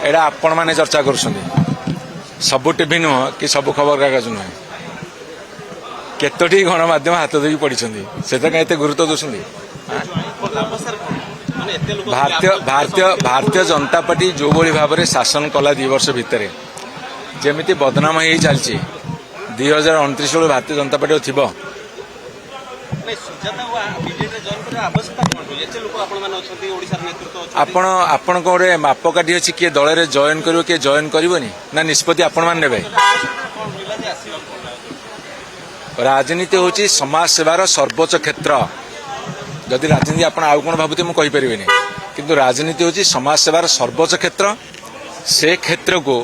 एटा आपण मैंने चर्चा कर सबु टीवी नुह कि सबु खबर कागज नुहे केतोटी गणमाध्यम हाथ धोई पड़ी से कहीं गुरुत्व दूसरी भारतीय जनता पार्टी जो भाई भाव में शासन कला 2 वर्ष भितर जमी बदनाम हो चलती 2029 बेलू भारतीय जनता पार्टी थी आपण गोटे मापकाठी अच्छी किए दल में जॉइन कर किए जॉइन करनी ना निष्पत्ति आपण मैंने ने राजनीति हूँ समाज सेवार सर्वोच्च क्षेत्र जदि राजनीति आप आउ कौन भावुते मुझे कहीपर किंतु राजनीति हूँ समाज सेवार सर्वोच्च क्षेत्र से क्षेत्र को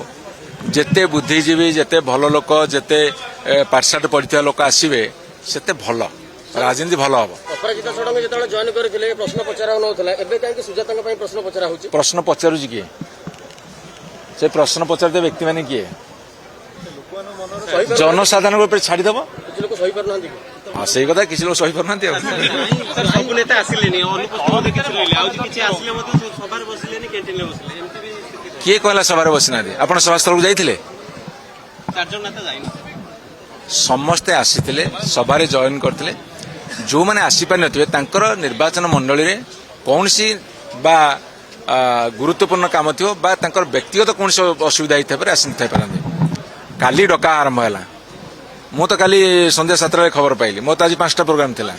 जेते बुद्धिजीवी जेते भल लोक जेते पाठशाठ पढ़ी लोक आसवे सेते भल राजनीति भल हम अपराजिता षडंग जो जॉइन करते प्रश्न पचरा कहीं सुजाता प्रश्न पचरा प्रश्न पचारूँ किए से प्रश्न पचार व्यक्ति मैंने किए जनसाधारण को छाड़देव हाँ से कथा किसी लोग सही पारना किए कहला सभार बसी ना आप सभास्थल को जाइए समस्ते आसी सभारे जॉइन करते जो मैंने आसीपार न निर्वाचन मंडली रे कौन सी बा गुरुत्वपूर्ण काम थो व्यक्तिगत कौन असुविधा होता है आसी पारती काली डका आरंभ है मु तो काली संध्या 7 खबर पाइली मो तो आज 5टा प्रोग्राम थिला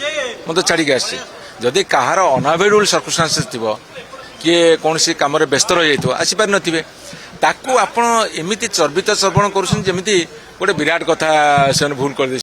मु तो छाड़ी आसी जदि कहार अनअवेलेबल सर्कमस्टांसेस थिबो किए कौन सी काम व्यस्त रही जाइए आसीपार नथिबे ताकू आपण एमिति चर्बित चर्पण करुछन जेमिति गोटे विराट कथा से भूल कर